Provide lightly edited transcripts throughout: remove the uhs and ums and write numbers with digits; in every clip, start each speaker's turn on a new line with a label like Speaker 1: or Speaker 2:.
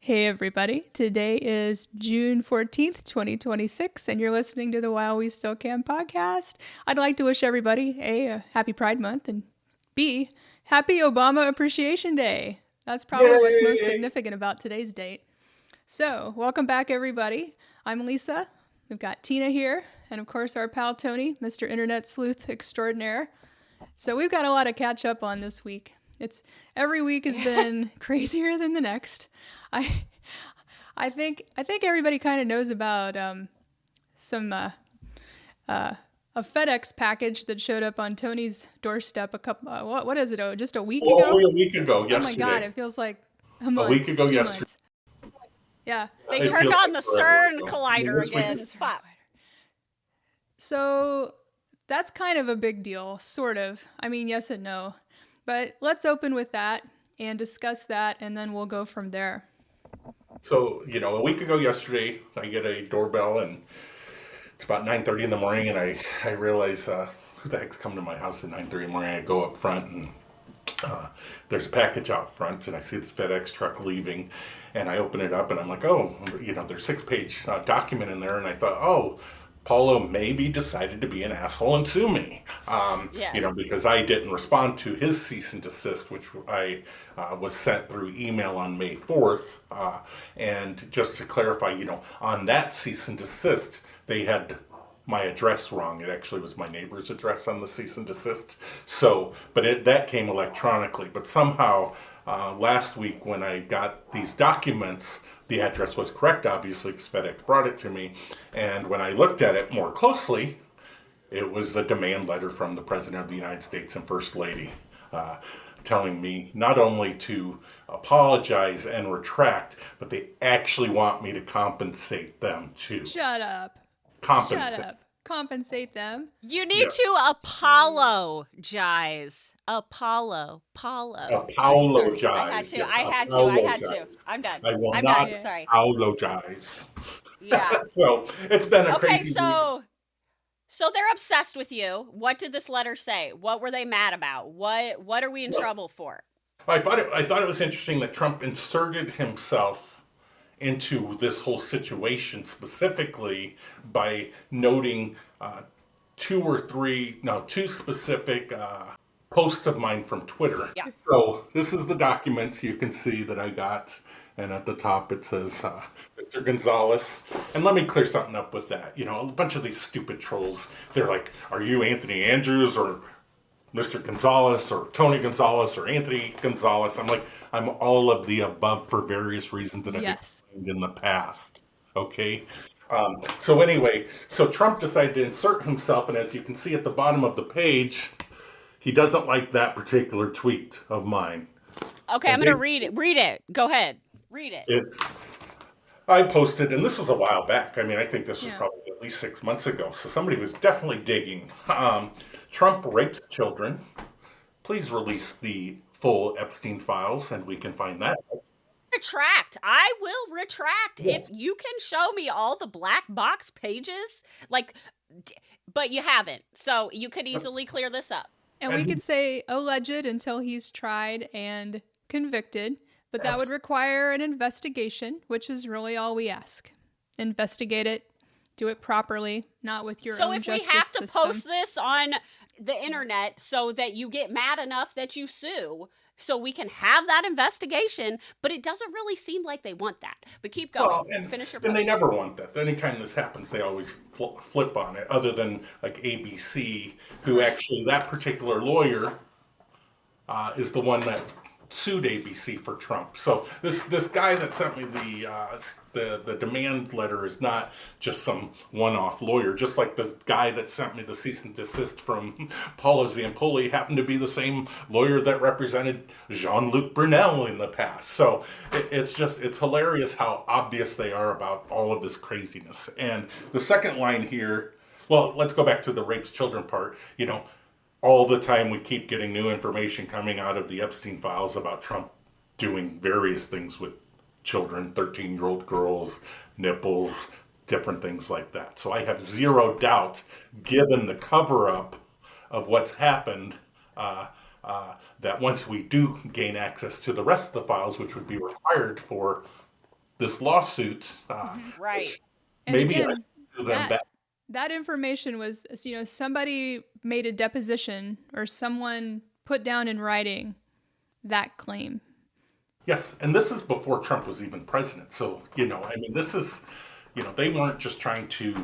Speaker 1: Hey everybody, today is June 14th, 2026, and you're listening to the While We Still Can podcast. I'd like to wish everybody a happy Pride Month and B, happy Obama Appreciation Day. That's probably what's most
Speaker 2: Yay!
Speaker 1: significant about today's date. So, welcome back everybody. I'm Lisa. We've got Tina here, and of course our pal Tony, Mr. Internet Sleuth Extraordinaire. So we've got a lot to catch up on this week. Every week has been crazier than the next. I I think everybody kind of knows about some a FedEx package that showed up on Tony's doorstep a couple what is it? Oh, just a week
Speaker 2: Well, only
Speaker 1: ago?
Speaker 2: a week ago,
Speaker 1: Oh my God,
Speaker 2: yesterday.
Speaker 1: it feels like a
Speaker 2: A
Speaker 1: month,
Speaker 2: week ago,
Speaker 1: two
Speaker 2: yesterday.
Speaker 1: months. Yeah.
Speaker 3: They
Speaker 2: It
Speaker 3: turned
Speaker 2: feels
Speaker 3: on
Speaker 2: like
Speaker 3: the
Speaker 2: forever
Speaker 3: CERN
Speaker 2: ago. I mean,
Speaker 3: collider
Speaker 2: this week,
Speaker 3: again. Fuck.
Speaker 1: So that's kind of a big deal, sort of. I mean, yes and no. But let's open with that and discuss that, and then we'll go from there.
Speaker 2: so, a week ago yesterday, I get a doorbell, and it's about 9:30 in the morning, and I realize, who the heck's coming to my house at 9:30 in the morning? I go up front, and uh, there's a package out front, and I see the FedEx truck leaving, and I open it up, and I'm like, oh, there's 6-page document in there, and I thought, oh, Paulo maybe decided to be an asshole and sue me,
Speaker 3: Yeah.
Speaker 2: because I didn't respond to his cease and desist, which I was sent through email on May 4th. And just to clarify, on that cease and desist, they had my address wrong. It actually was my neighbor's address on the cease and desist. So, but that came electronically. But somehow, last week when I got these documents, the address was correct, obviously, because FedEx brought it to me. And when I looked at it more closely, it was a demand letter from the President of the United States and First Lady, uh, telling me not only to apologize and retract, but they actually want me to compensate them too.
Speaker 1: Shut up. Shut
Speaker 2: Compensate.
Speaker 1: up. Compensate them.
Speaker 3: You need
Speaker 2: Yes.
Speaker 3: to apologize. Apollo. Sorry. I had
Speaker 2: Apologize.
Speaker 3: to.
Speaker 2: Yes,
Speaker 3: I had to. I had to.
Speaker 2: apologize.
Speaker 3: I'm done.
Speaker 2: I will
Speaker 3: I'm
Speaker 2: not
Speaker 3: done. Sorry.
Speaker 2: apologize.
Speaker 3: Yeah.
Speaker 2: So it's been a
Speaker 3: Okay,
Speaker 2: crazy week.
Speaker 3: so they're obsessed with you. What did this letter say? What were they mad about? What are we in trouble for?
Speaker 2: I thought it was interesting that Trump inserted himself into this whole situation specifically by noting two specific posts of mine from Twitter.
Speaker 3: Yeah.
Speaker 2: So this is the document you can see that I got, and at the top it says Mr. Gonzalez. And let me clear something up with that. A bunch of these stupid trolls, they're like, are you Anthony Andrews or Mr. Gonzalez or Tony Gonzalez or Anthony Gonzalez? I'm like, I'm all of the above for various reasons that I've
Speaker 1: Yes.
Speaker 2: explained in the past. Okay. So anyway, so Trump decided to insert himself, and as you can see at the bottom of the page, he doesn't like that particular tweet of mine.
Speaker 3: Okay,
Speaker 2: And
Speaker 3: I'm gonna read it. Read it. Go ahead. Read it.
Speaker 2: I posted, and this was a while back. I mean, I think this was
Speaker 1: Yeah.
Speaker 2: probably at least 6 months ago. So somebody was definitely digging. Trump rapes children. Please release the full Epstein files, and we can find that.
Speaker 3: Retract. I will retract
Speaker 2: Yes.
Speaker 3: if you can show me all the black box pages. But you haven't. So you could easily clear this up.
Speaker 1: And we could say alleged until he's tried and convicted, but that would require an investigation, which is really all we ask. Investigate it, do it properly, not with your
Speaker 3: So
Speaker 1: own
Speaker 3: if we
Speaker 1: justice
Speaker 3: have to
Speaker 1: system.
Speaker 3: post this on the internet so that you get mad enough that you sue, so we can have that investigation, but it doesn't really seem like they want that. But keep going.
Speaker 2: Well, and
Speaker 3: Finish your
Speaker 2: they
Speaker 3: post.
Speaker 2: never want that. Anytime this happens, they always flip on it. Other than like ABC, who actually that particular lawyer is the one that sued ABC for Trump. So this guy that sent me the demand letter is not just some one-off lawyer. Just like the guy that sent me the cease and desist from Paulo Zampoli happened to be the same lawyer that represented Jean-Luc Brunel in the past. So it's hilarious how obvious they are about all of this craziness. And the second line here, well, let's go back to the rapes children part. All the time we keep getting new information coming out of the Epstein files about Trump doing various things with children, 13-year-old girls, nipples, different things like that. So I have zero doubt, given the cover-up of what's happened, that once we do gain access to the rest of the files, which would be required for this lawsuit,
Speaker 3: Right.
Speaker 1: And
Speaker 2: maybe
Speaker 1: again,
Speaker 2: I should do them back.
Speaker 1: that information was, somebody made a deposition or someone put down in writing that claim.
Speaker 2: Yes, and this is before Trump was even president. So, this is, they weren't just trying to,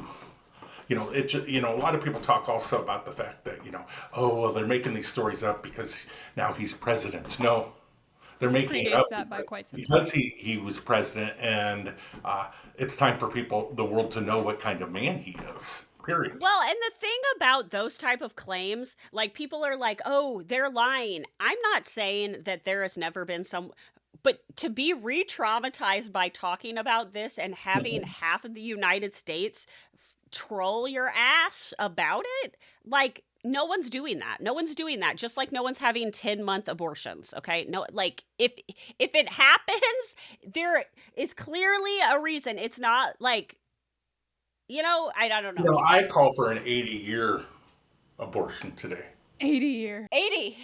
Speaker 2: a lot of people talk also about the fact that, oh, well, they're making these stories up because now he's president. No, they're making it
Speaker 1: Predates
Speaker 2: up
Speaker 1: that by quite some time.
Speaker 2: because he was president, and it's time for the world to know what kind of man he is. Period.
Speaker 3: Well, and the thing about those type of claims, like people are like, oh, they're lying. I'm not saying that there has never been but to be re-traumatized by talking about this and having half of the United States troll your ass about it, like no one's doing that. No one's doing that. Just like no one's having 10-month abortions. Okay. No, like if it happens, there is clearly a reason. It's not like, I don't know.
Speaker 2: I call for an 80-year abortion today.
Speaker 1: 80-year.
Speaker 3: 80.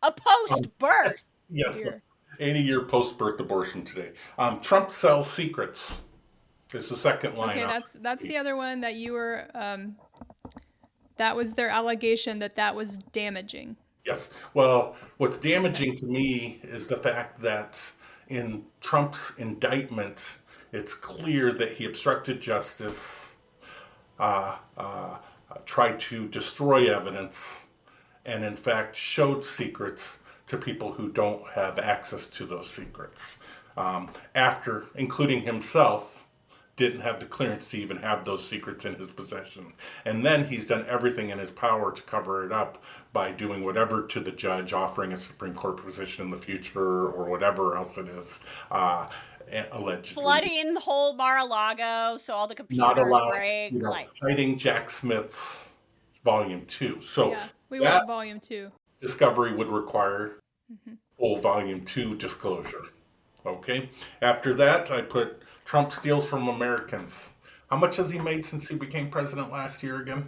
Speaker 3: A post-birth.
Speaker 2: Yes.
Speaker 1: Year.
Speaker 2: 80-year post-birth abortion today. Trump sells secrets. It's the second line.
Speaker 1: Okay, that's the other one that you were. That was their allegation that was damaging.
Speaker 2: Yes. Well, what's damaging to me is the fact that in Trump's indictment, it's clear that he obstructed justice, tried to destroy evidence, and in fact showed secrets to people who don't have access to those secrets. After, including himself, didn't have the clearance to even have those secrets in his possession. And then he's done everything in his power to cover it up by doing whatever to the judge, offering a Supreme Court position in the future or whatever else it is, allegedly.
Speaker 3: Flooding the whole Mar-a-Lago so all the computers
Speaker 2: Not allowed,
Speaker 3: break.
Speaker 2: hiding Jack Smith's Volume 2. So
Speaker 1: Yeah, we want Volume 2.
Speaker 2: Discovery would require full Volume 2 disclosure. Okay? After that, I put Trump steals from Americans. How much has he made since he became president last year again?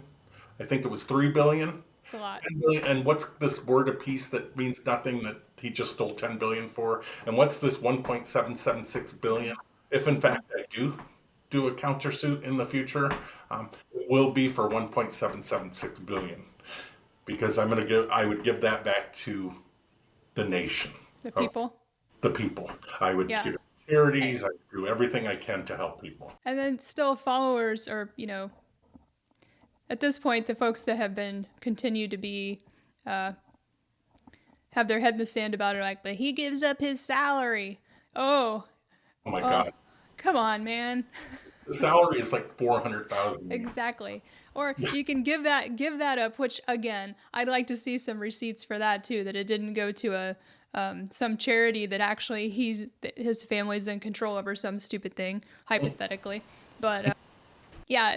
Speaker 2: I think it was $3 billion.
Speaker 1: It's a lot.
Speaker 2: 10 billion. And what's this word of peace that means nothing that he just stole $10 billion for? And what's this $1.776 billion? If in fact I do a countersuit in the future, it will be for $1.776 billion, because I would give that back to the nation.
Speaker 1: The people.
Speaker 2: The people. I would give it to charities. I would do everything I can to help people.
Speaker 1: And then still followers, or, at this point, the folks that have been continued to be, have their head in the sand about it, like, but he gives up his salary. Oh
Speaker 2: my God.
Speaker 1: Come on, man.
Speaker 2: The salary is like $400,000.
Speaker 1: Exactly. Or you can give that up, which again, I'd like to see some receipts for that too, that it didn't go to some charity that actually his family's in control over some stupid thing, hypothetically. But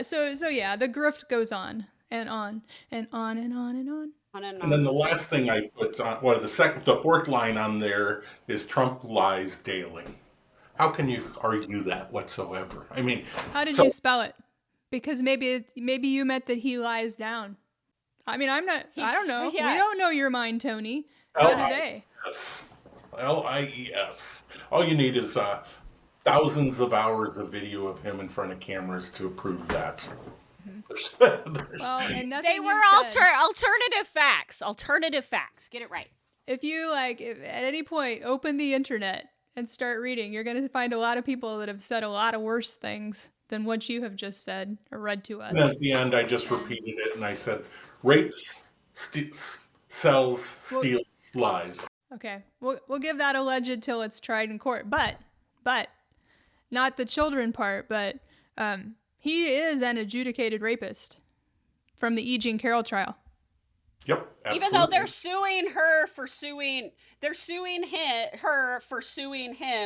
Speaker 1: so the grift goes on and on and on and on and on.
Speaker 2: And then the last thing I put on, the fourth line on there is Trump lies daily. How can you argue that whatsoever? I mean,
Speaker 1: how did you spell it? Because maybe you meant that he lies down. I mean, I don't know.
Speaker 3: Yeah.
Speaker 1: We don't know your mind, Tony. How do they?
Speaker 2: LIES. All you need is thousands of hours of video of him in front of cameras to prove that.
Speaker 1: Well, and nothing
Speaker 3: they were alternative facts. Alternative facts. Get it right.
Speaker 1: If you at any point open the internet and start reading, you're going to find a lot of people that have said a lot of worse things than what you have just said or read to us.
Speaker 2: And at the end, I just repeated it and I said, rapes, sells, steals, lies.
Speaker 1: Okay, we'll give that alleged till it's tried in court, but not the children part, but he is an adjudicated rapist from the E. Jean Carroll trial.
Speaker 2: Yep, absolutely.
Speaker 3: Even though they're suing her for him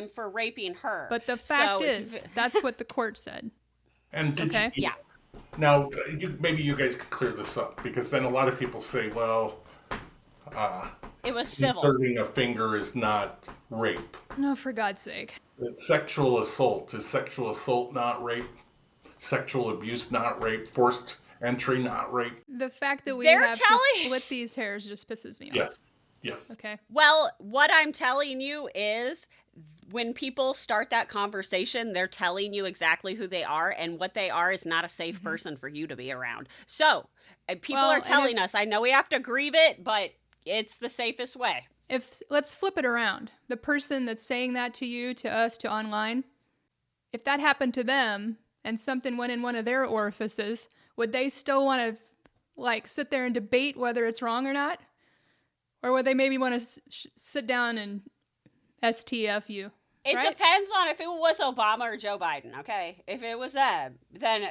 Speaker 3: for raping her.
Speaker 1: But the fact is, that's what the court said.
Speaker 2: And
Speaker 3: yeah.
Speaker 2: Now, maybe you guys could clear this up, because then a lot of people say, well,
Speaker 3: it was civil.
Speaker 2: Inserting a finger is not rape.
Speaker 1: No, for God's sake.
Speaker 2: It's sexual assault. Is sexual assault not rape? Sexual abuse not rape? Forced entry not rape?
Speaker 1: The fact that we have to split these hairs just pisses me off.
Speaker 2: Yes. Yes.
Speaker 1: Okay.
Speaker 3: Well, what I'm telling you is when people start that conversation, they're telling you exactly who they are, and what they are is not a safe person for you to be around. So, people
Speaker 1: Well,
Speaker 3: are
Speaker 1: and
Speaker 3: telling us, I know we have to grieve it, but it's the safest way.
Speaker 1: if let's flip it around. The person that's saying that to you, to us, to online, if that happened to them and something went in one of their orifices, would they still want to like sit there and debate whether it's wrong or not? Or would they maybe want to sit down and STF you?
Speaker 3: It
Speaker 1: right?
Speaker 3: depends on if it was Obama or Joe Biden, okay? If it was them, then,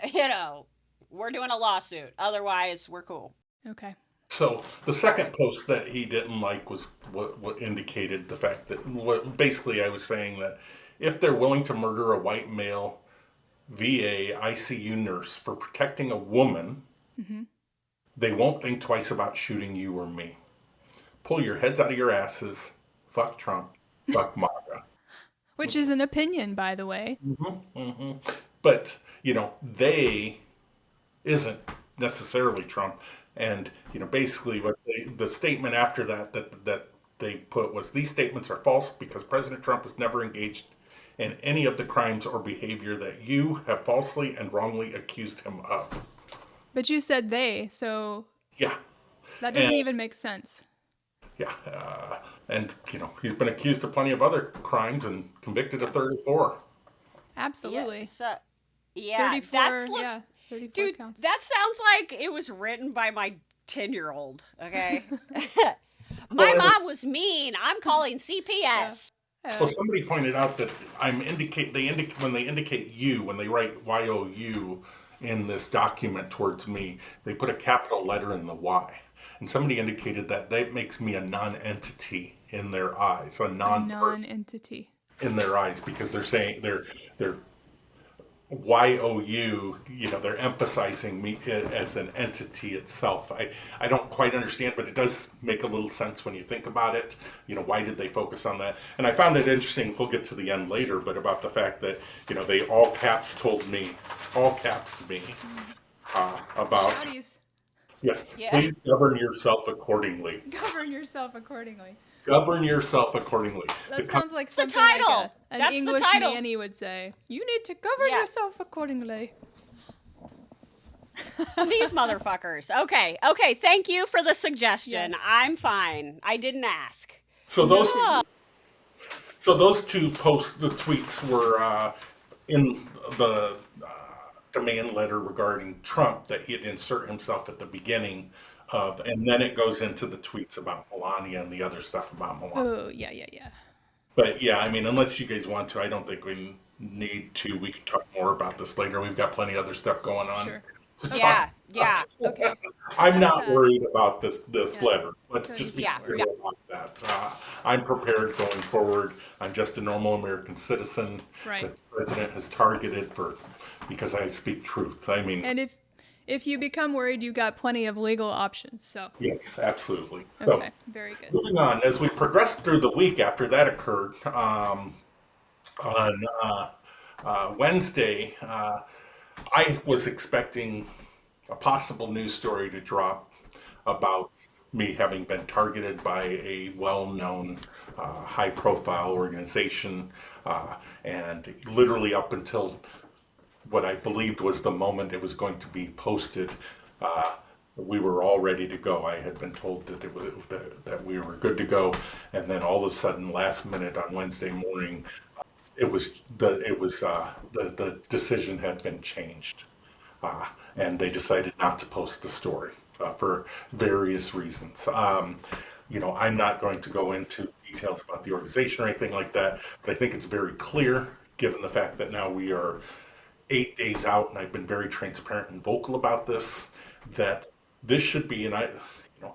Speaker 3: we're doing a lawsuit. Otherwise, we're cool.
Speaker 1: Okay.
Speaker 2: So the second post that he didn't like was what indicated the fact that basically I was saying that if they're willing to murder a white male VA ICU nurse for protecting a woman, they won't think twice about shooting you or me. Pull your heads out of your asses. Fuck Trump. Fuck MAGA.
Speaker 1: Which is an opinion, by the way.
Speaker 2: But, they isn't necessarily Trump. And, basically what the statement after that they put was, these statements are false because President Trump has never engaged in any of the crimes or behavior that you have falsely and wrongly accused him of.
Speaker 1: But you said they, so
Speaker 2: Yeah.
Speaker 1: that doesn't
Speaker 2: And-
Speaker 1: even make sense.
Speaker 2: Yeah. And, he's been accused of plenty of other crimes and convicted of 34.
Speaker 1: Absolutely.
Speaker 3: Yeah, so, yeah
Speaker 1: 34,
Speaker 3: that's
Speaker 1: yeah, 34
Speaker 3: dude,
Speaker 1: counts.
Speaker 3: that sounds like it was written by my 10-year-old, okay? My mom was mean. I'm calling CPS.
Speaker 2: Well, somebody pointed out that when they indicate you, when they write YOU in this document towards me, they put a capital letter in the Y. And somebody indicated that makes me a non-entity in their eyes, a
Speaker 1: non-entity
Speaker 2: in their eyes, because they're saying they're YOU, they're emphasizing me as an entity itself. I don't quite understand, but it does make a little sense when you think about it. Why did they focus on that? And I found it interesting, we'll get to the end later, but about the fact that, they all caps to me, about,
Speaker 1: Howdies.
Speaker 2: yes,
Speaker 3: Yeah.
Speaker 2: please govern yourself accordingly.
Speaker 1: Govern yourself accordingly.
Speaker 2: Govern yourself accordingly.
Speaker 1: That sounds like something
Speaker 3: title.
Speaker 1: like an
Speaker 3: That's the
Speaker 1: English
Speaker 3: title.
Speaker 1: nanny would say. You need to govern
Speaker 3: Yeah.
Speaker 1: yourself accordingly.
Speaker 3: These motherfuckers. Okay, thank you for the suggestion.
Speaker 1: Yes.
Speaker 3: I'm fine. I didn't ask.
Speaker 2: So those two the tweets were in the demand letter regarding Trump that he'd insert himself at the beginning of, and then it goes into the tweets about Melania and the other stuff about Melania.
Speaker 1: Oh, yeah.
Speaker 2: But yeah, unless you guys want to, I don't think we need to. We can talk more about this later. We've got plenty of other stuff going on.
Speaker 1: Sure.
Speaker 2: to
Speaker 3: Yeah,
Speaker 2: talk
Speaker 3: yeah.
Speaker 2: about.
Speaker 1: Okay.
Speaker 2: I'm not
Speaker 1: Yeah.
Speaker 2: worried about this
Speaker 1: Yeah.
Speaker 2: letter. Let's
Speaker 1: Good.
Speaker 2: just be
Speaker 3: Yeah.
Speaker 2: clear
Speaker 3: Yeah.
Speaker 2: about that. I'm prepared going forward. I'm just a normal American citizen
Speaker 1: Right.
Speaker 2: that the president has targeted because I speak truth.
Speaker 1: And if you become worried, you got plenty of legal options. So,
Speaker 2: Yes, absolutely. So,
Speaker 1: okay, very good.
Speaker 2: moving on, as we progressed through the week after that occurred, on Wednesday, I was expecting a possible news story to drop about me having been targeted by a well-known, high-profile organization, and literally up until what I believed was the moment it was going to be posted, we were all ready to go. I had been told that we were good to go, and then all of a sudden, last minute on Wednesday morning, the decision had been changed, and they decided not to post the story for various reasons. I'm not going to go into details about the organization or anything like that, but I think it's very clear, given the fact that now we are 8 days out, and I've been very transparent and vocal about this, that this should be, and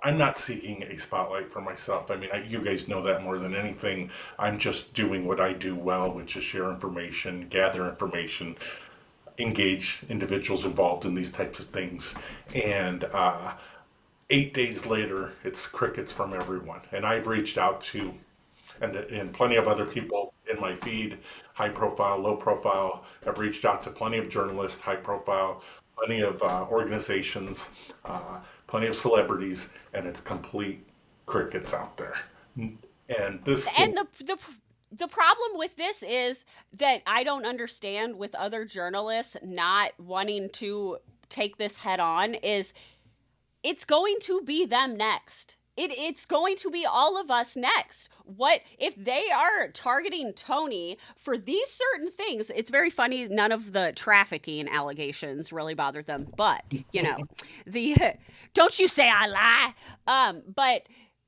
Speaker 2: I'm not seeking a spotlight for myself. You guys know that more than anything. I'm just doing what I do well, which is share information, gather information, engage individuals involved in these types of things. And 8 days later, it's crickets from everyone. And I've reached out to, and plenty of other people in my feed, high profile, low profile. I've reached out to plenty of journalists, high profile, plenty of organizations, plenty of celebrities, and it's complete crickets out there. And this
Speaker 3: And the problem with this is that I don't understand with other journalists not wanting to take this head on is it's going to be them next. It's going to be all of us next. What if they are targeting Tony for these certain things? It's very funny. None of the trafficking allegations really bothered them, but the don't you say I lie. But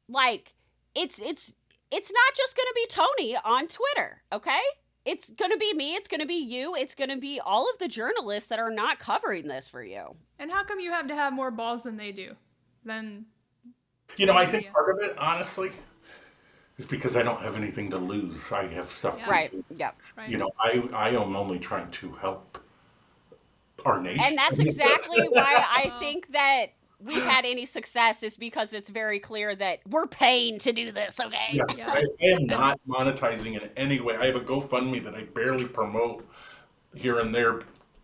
Speaker 3: like it's not just going to be Tony on Twitter, okay? It's going to be me, it's going to be you, it's going to be all of the journalists that are not covering this for you.
Speaker 1: And how come you have to have more balls than they do? Then
Speaker 2: I think part of it, honestly, is because I don't have anything to lose. I have stuff to
Speaker 3: Right.
Speaker 2: do.
Speaker 3: Yeah.
Speaker 1: right.
Speaker 2: I am only trying to help our nation.
Speaker 3: And that's exactly why I
Speaker 1: Well-
Speaker 3: think that we've had any success is because it's very clear that we're paying to do this, okay?
Speaker 2: Yes,
Speaker 1: Yeah.
Speaker 2: I am not monetizing in any way. I have a GoFundMe that I barely promote here and there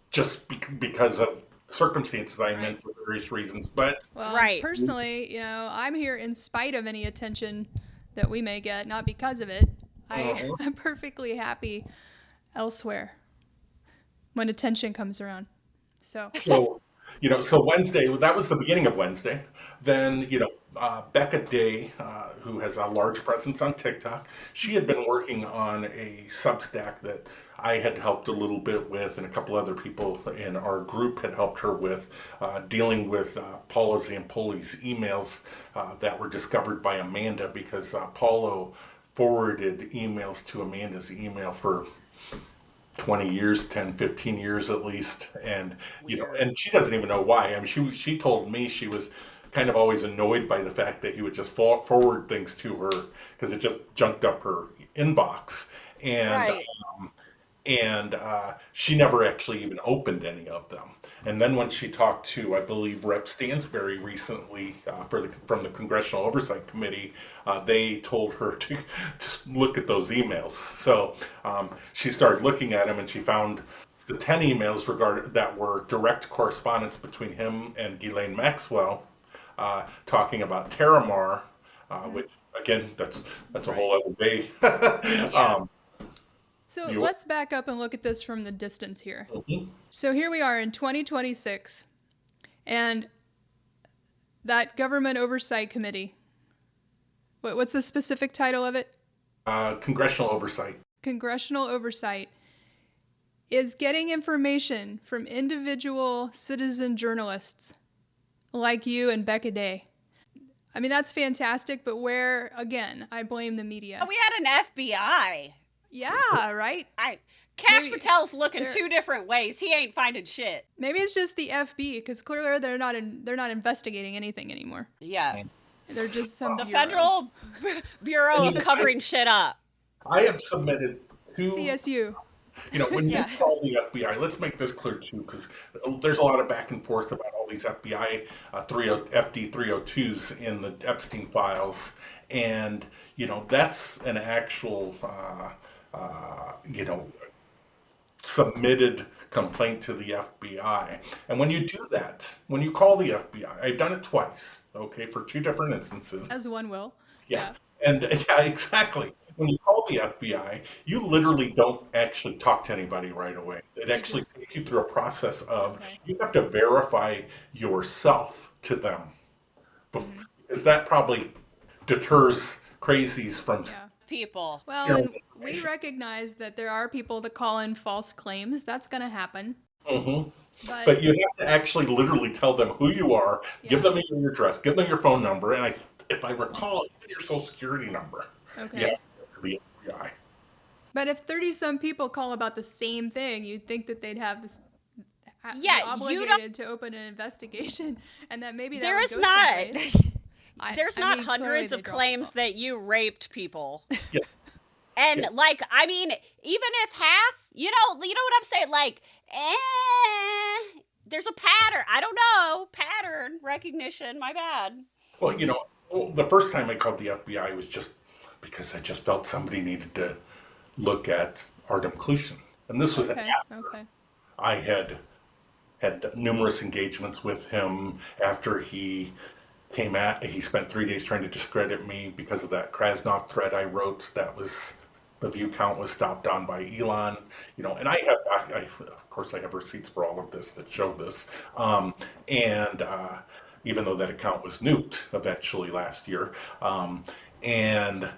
Speaker 2: just because of circumstances I'm in for various reasons. But
Speaker 1: Well,
Speaker 3: Right.
Speaker 1: personally, I'm here in spite of any attention that we may get, not because of it. I'm perfectly happy elsewhere when attention comes around. So,
Speaker 2: so Wednesday, that was the beginning of Wednesday. Then, Becca Day, who has a large presence on TikTok, she had been working on a Substack that I had helped a little bit with, and a couple other people in our group had helped her with, dealing with Paula Zampoli's emails that were discovered by Amanda because Paulo forwarded emails to Amanda's email for 20 years, 10, 15 years at least. And, and she doesn't even know why. I mean, she told me she was kind of always annoyed by the fact that he would just forward things to her because it just junked up her inbox. And,
Speaker 3: Right.
Speaker 2: and she never actually even opened any of them. And then when she talked to, I believe, Rep. Stansberry recently from the Congressional Oversight Committee, they told her to look at those emails. So she started looking at them, and she found the 10 emails that were direct correspondence between him and Ghislaine Maxwell, talking about Terramar, which again, that's a whole other day.
Speaker 1: so
Speaker 2: You-
Speaker 1: let's back up and look at this from the distance here.
Speaker 2: Mhm.
Speaker 1: So here we are in 2026, and that Government Oversight Committee, what's the specific title of it?
Speaker 2: Congressional Oversight.
Speaker 1: Congressional Oversight is getting information from individual citizen journalists like you and Becca Day. I mean, that's fantastic, but where, again, I blame the media.
Speaker 3: We had an FBI.
Speaker 1: Yeah, right?
Speaker 3: Cash
Speaker 1: Maybe
Speaker 3: Patel's looking
Speaker 1: they're-
Speaker 3: 2 different ways. He ain't finding shit.
Speaker 1: Maybe it's just the FB, because clearly they're not investigating anything anymore.
Speaker 3: Yeah.
Speaker 1: They're just some
Speaker 3: The
Speaker 1: bureau.
Speaker 3: Federal Bureau of covering shit up.
Speaker 2: I have submitted two.
Speaker 1: CSU.
Speaker 2: When
Speaker 3: Yeah.
Speaker 2: you call the FBI, let's make this clear too, because there's a lot of back and forth about all these FBI FD 302s in the Epstein files, and that's an actual submitted complaint to the FBI. And when you do that, when you call the FBI, I've done it twice, okay, for 2 different instances.
Speaker 1: As one will.
Speaker 2: Yeah. And yeah, exactly. When you call the FBI, you literally don't actually talk to anybody right away. It actually
Speaker 1: just-
Speaker 2: takes you through a process of
Speaker 1: Okay.
Speaker 2: you have to verify yourself to them. Because that probably deters crazies from
Speaker 1: Yeah.
Speaker 3: People.
Speaker 1: Well,
Speaker 2: Yeah.
Speaker 1: and we recognize that there are people that call in false claims. That's going to happen.
Speaker 2: But you have to actually literally tell them who you are, give them your address, give them your phone number, and if I recall, even your social security number.
Speaker 1: Okay.
Speaker 2: Yeah, to the FBI.
Speaker 1: But if 30-some people call about the same thing, you'd think that they'd have this be
Speaker 3: Yeah, you
Speaker 1: obligated to open an investigation, and that maybe that
Speaker 3: There
Speaker 1: would
Speaker 3: is
Speaker 1: go
Speaker 3: not.
Speaker 1: someplace.
Speaker 3: There's
Speaker 1: I
Speaker 3: not
Speaker 1: mean,
Speaker 3: hundreds
Speaker 1: clearly
Speaker 3: of
Speaker 1: they
Speaker 3: claims
Speaker 1: dropped
Speaker 3: that you raped people.
Speaker 2: Yeah.
Speaker 3: And
Speaker 2: Yeah.
Speaker 3: even if half, you know what I'm saying? There's a pattern. I don't know. Pattern recognition. My bad.
Speaker 2: Well, the first time I called the FBI was just because I just felt somebody needed to look at Artem Klushin. And this was
Speaker 1: Okay.
Speaker 2: after
Speaker 1: Okay.
Speaker 2: I had numerous engagements with him after he he spent 3 days trying to discredit me because of that Krasnov thread I wrote. That was the view count was stopped on by Elon, and of course, I have receipts for all of this that show this. And even though that account was nuked eventually last year, and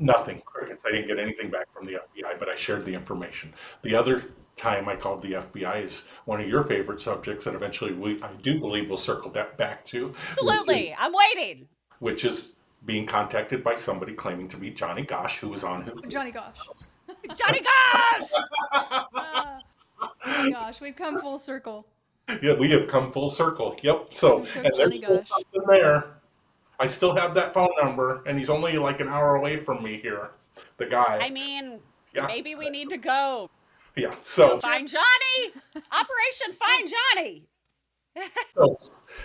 Speaker 2: nothing, crickets. I didn't get anything back from the FBI, but I shared the information. The other time I called the FBI is one of your favorite subjects that eventually I do believe we'll circle that back to.
Speaker 3: Absolutely. I'm waiting.
Speaker 2: Which is being contacted by somebody claiming to be Johnny Gosh, who was on his
Speaker 1: Johnny Gosh.
Speaker 3: Johnny Gosh!
Speaker 1: Johnny Gosh, we've come full circle.
Speaker 2: Yeah, we have come full circle. Yep. So, and there's still something there. I still have that phone number, and he's only like an hour away from me here. The guy.
Speaker 3: I mean, maybe we need to go.
Speaker 2: Yeah. So
Speaker 3: find Johnny. Operation Find Johnny.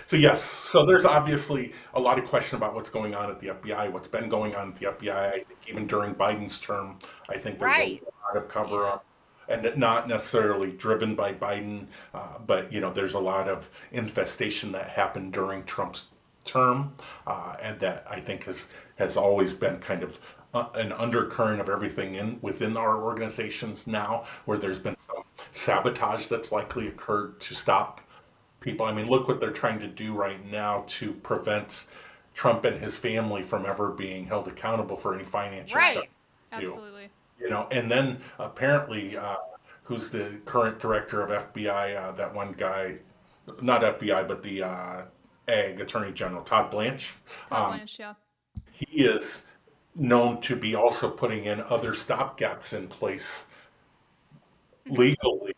Speaker 2: So yes. So there's obviously a lot of question about what's going on at the FBI. What's been going on at the FBI? I think even during Biden's term, I think there's a lot of cover up. And not necessarily driven by Biden, but there's a lot of infestation that happened during Trump's term, and that I think has always been kind of an undercurrent of everything within our organizations now, where there's been some sabotage that's likely occurred to stop people. I mean, look what they're trying to do right now to prevent Trump and his family from ever being held accountable for any financial stuff.
Speaker 1: Absolutely.
Speaker 2: And then apparently, who's the current director of FBI? That one guy, not FBI, but the AG Attorney General, Todd Blanche. He is known to be also putting in other stopgaps in place legally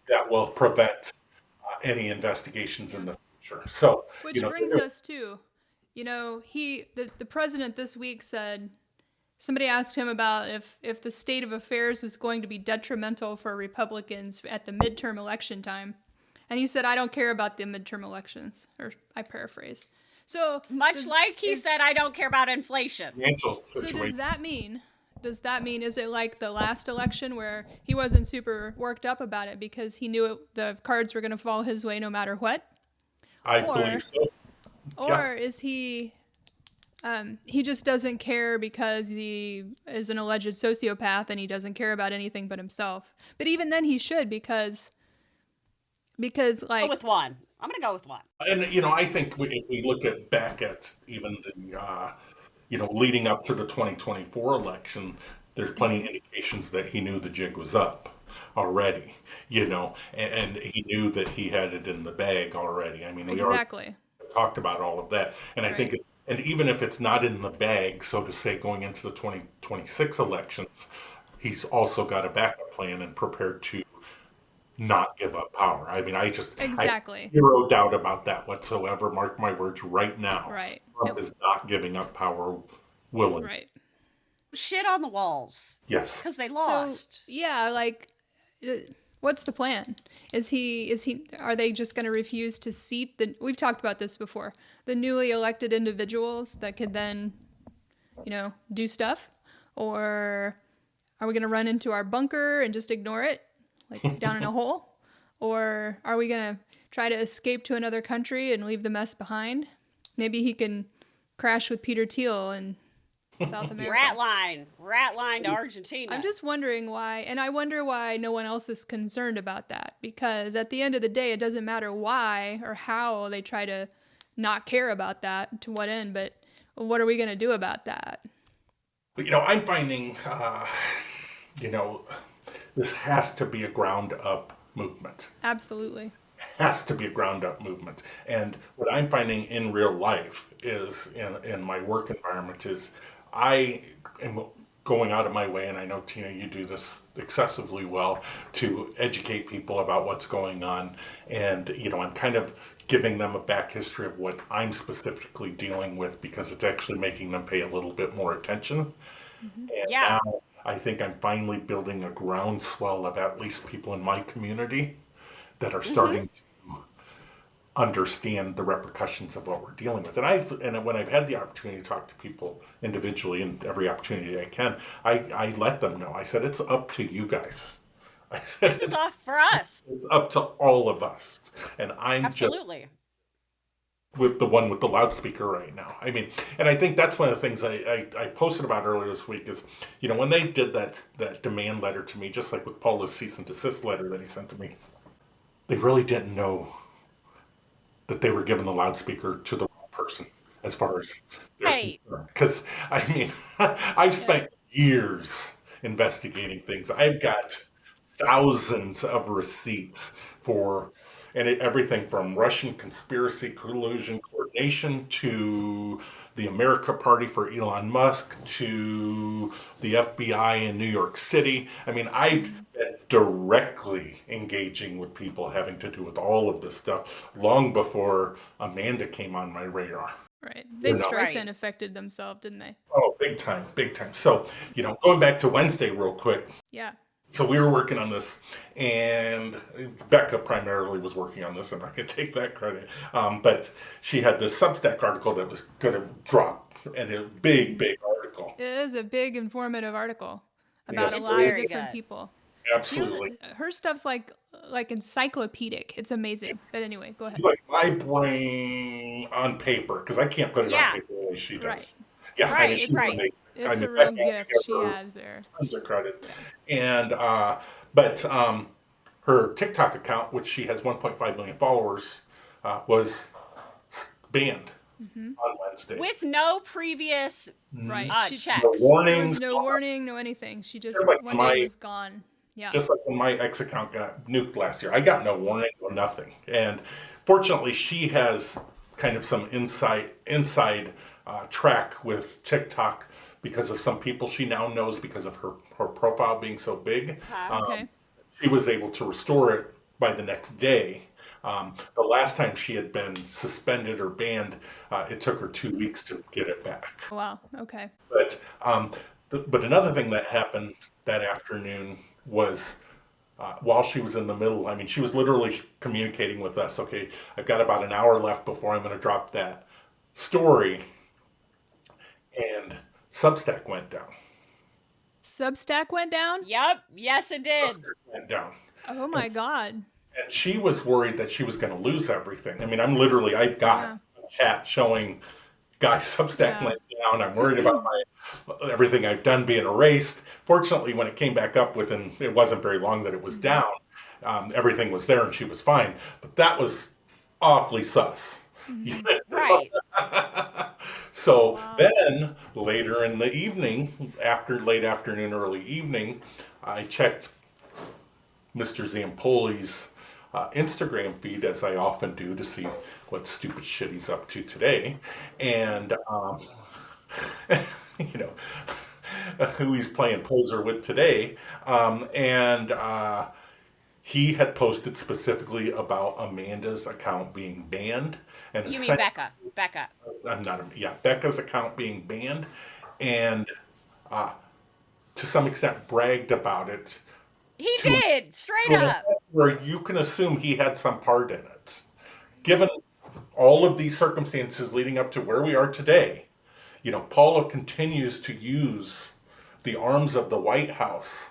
Speaker 2: that will prevent any investigations in the future. So,
Speaker 1: which brings us to, the president this week said. Somebody asked him about if the state of affairs was going to be detrimental for Republicans at the midterm election time. And he said, I don't care about the midterm elections, or I paraphrase. So
Speaker 3: he said, I don't care about inflation.
Speaker 1: So does that mean, is it like the last election where he wasn't super worked up about it because he knew the cards were going to fall his way no matter what?
Speaker 2: I believe so.
Speaker 1: Or is he just doesn't care because he is an alleged sociopath and he doesn't care about anything but himself. But even then he should because like...
Speaker 3: Go with one. I'm going to go with one.
Speaker 2: And, I think if we look back at even the, leading up to the 2024 election, there's plenty of indications that he knew the jig was up already, and he knew that he had it in the bag already. I mean, we already talked about all of that. And I think and even if it's not in the bag, so to say, going into the 2026 elections, he's also got a backup plan and prepared to not give up power. I mean, I have zero doubt about that whatsoever. Mark my words right now.
Speaker 1: Right.
Speaker 2: Trump is not giving up power willingly.
Speaker 1: Right.
Speaker 3: Shit on the walls.
Speaker 2: Yes.
Speaker 3: Because they lost.
Speaker 1: So, what's the plan? Are they just going to refuse to seat we've talked about this before, the newly elected individuals that could then, do stuff? Or are we going to run into our bunker and just ignore it, like down in a hole? Or are we going to try to escape to another country and leave the mess behind? Maybe he can crash with Peter Thiel and South America.
Speaker 3: Rat line to Argentina.
Speaker 1: I'm just wondering why, and I wonder why no one else is concerned about that, because at the end of the day, it doesn't matter why or how they try to not care about that, to what end, but what are we going to do about that?
Speaker 2: I'm finding, this has to be a ground up movement.
Speaker 1: Absolutely.
Speaker 2: Has to be a ground up movement. And what I'm finding in real life is, in my work environment, is I am going out of my way, and I know, Tina, you do this excessively well, to educate people about what's going on. And, I'm kind of giving them a back history of what I'm specifically dealing with, because it's actually making them pay a little bit more attention. Mm-hmm. And now I think I'm finally building a groundswell of at least people in my community that are starting to understand the repercussions of what we're dealing with. And when I've had the opportunity to talk to people individually, and every opportunity I can, I let them know. I said, it's up to you guys. I said,
Speaker 3: this is off for us.
Speaker 2: It's up to all of us. And I'm
Speaker 3: Absolutely.
Speaker 2: with the one with the loudspeaker right now. I mean, and I think that's one of the things I posted about earlier this week is, when they did that demand letter to me, just like with Paula's cease and desist letter that he sent to me, they really didn't know that they were giving the loudspeaker to the wrong person as far as their
Speaker 3: Right.
Speaker 2: concern. Because, I mean, I've spent years investigating things. I've got thousands of receipts for everything from Russian conspiracy, collusion, coordination to the America Party for Elon Musk to the FBI in New York City. I mean, I've been directly engaging with people having to do with all of this stuff long before Amanda came on my radar.
Speaker 1: Right. They
Speaker 3: Right.
Speaker 1: Streisand affected themselves, didn't they?
Speaker 2: Oh, big time, big time. So, going back to Wednesday real quick.
Speaker 1: Yeah.
Speaker 2: So we were working on this, and Becca primarily was working on this. I'm not going to take that credit. But she had this Substack article that was going to drop, and a big, big article.
Speaker 1: It is a big informative article about
Speaker 2: Yes,
Speaker 1: a lot of
Speaker 3: very
Speaker 1: different
Speaker 3: good.
Speaker 1: people.
Speaker 2: Absolutely.
Speaker 1: Her stuff's like encyclopedic. It's amazing. But anyway, go ahead.
Speaker 2: It's like my brain on paper, because I can't put it
Speaker 3: Yeah.
Speaker 2: on paper the way she does.
Speaker 1: Right.
Speaker 2: Yeah, I mean,
Speaker 3: Right,
Speaker 2: she's
Speaker 3: right.
Speaker 2: amazing.
Speaker 1: It's
Speaker 2: I mean,
Speaker 1: a real
Speaker 2: I
Speaker 1: gift
Speaker 2: give
Speaker 1: she
Speaker 2: her
Speaker 1: has there.
Speaker 2: tons of credit. And, but her TikTok account, which she has 1.5 million followers, was banned on Wednesday.
Speaker 3: With no previous
Speaker 1: Right.
Speaker 3: checks.
Speaker 2: No
Speaker 1: There
Speaker 2: warnings.
Speaker 1: was no warning, no anything. She just
Speaker 2: Just like
Speaker 1: one
Speaker 2: my-
Speaker 1: day was gone. Yeah.
Speaker 2: Just like when my ex account got nuked last year, I got no warning or nothing. And fortunately, she has kind of some inside track with TikTok because of some people she now knows because of her profile being so big.
Speaker 1: Okay.
Speaker 2: She was able to restore it by the next day. The last time she had been suspended or banned, it took her 2 weeks to get it back.
Speaker 1: Wow. Okay.
Speaker 2: But another thing that happened that afternoon was while she was in the middle, I mean, she was literally communicating with us. Okay, I've got about an hour left before I'm going to drop that story, and Substack went down.
Speaker 1: Substack went down?
Speaker 3: Yep. Yes, it did.
Speaker 2: Substack went down.
Speaker 1: Oh my God.
Speaker 2: And she was worried that she was going to lose everything. I mean, I've got a chat showing, guys, Substack
Speaker 1: Yeah.
Speaker 2: went down. I'm worried about everything I've done being erased. Fortunately, when it came back up it wasn't very long that it was down. Everything was there and she was fine. But that was awfully sus.
Speaker 3: Right.
Speaker 2: So then later in the evening, late afternoon, early evening, I checked Mr. Zampoli's Instagram feed, as I often do, to see what stupid shit he's up to today, and who he's playing poser with today, and he had posted specifically about Amanda's account being banned, and
Speaker 3: You mean Becca? Becca.
Speaker 2: Becca's account being banned, and to some extent bragged about it.
Speaker 3: He did, straight up.
Speaker 2: Where you can assume he had some part in it. Given all of these circumstances leading up to where we are today, Paula continues to use the arms of the White House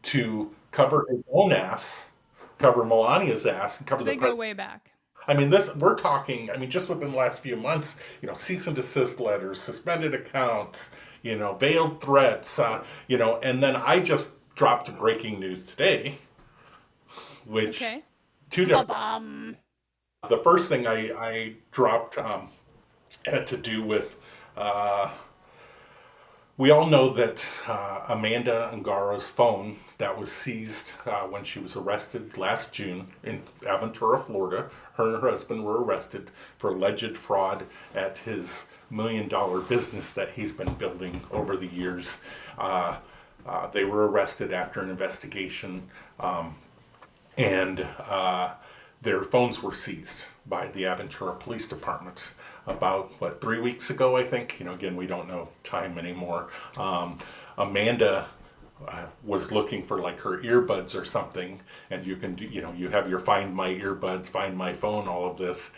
Speaker 2: to cover his own ass, cover Melania's ass, and cover
Speaker 1: They
Speaker 2: the
Speaker 1: go
Speaker 2: president.
Speaker 1: way back.
Speaker 2: I mean, we're talking, just within the last few months, cease and desist letters, suspended accounts, veiled threats, and then I just dropped breaking news today, which
Speaker 1: Okay.
Speaker 2: two different.
Speaker 3: Ba-bum.
Speaker 2: The first thing I dropped had to do with, we all know that Amanda Angaro's phone that was seized when she was arrested last June in Aventura, Florida. Her and her husband were arrested for alleged fraud at his $1 million business that he's been building over the years. They were arrested after an investigation, and their phones were seized by the Aventura Police Department about, 3 weeks ago, I think. Again, we don't know time anymore. Amanda was looking for her earbuds or something, and you can do, you have your Find My Earbuds, Find My Phone, all of this,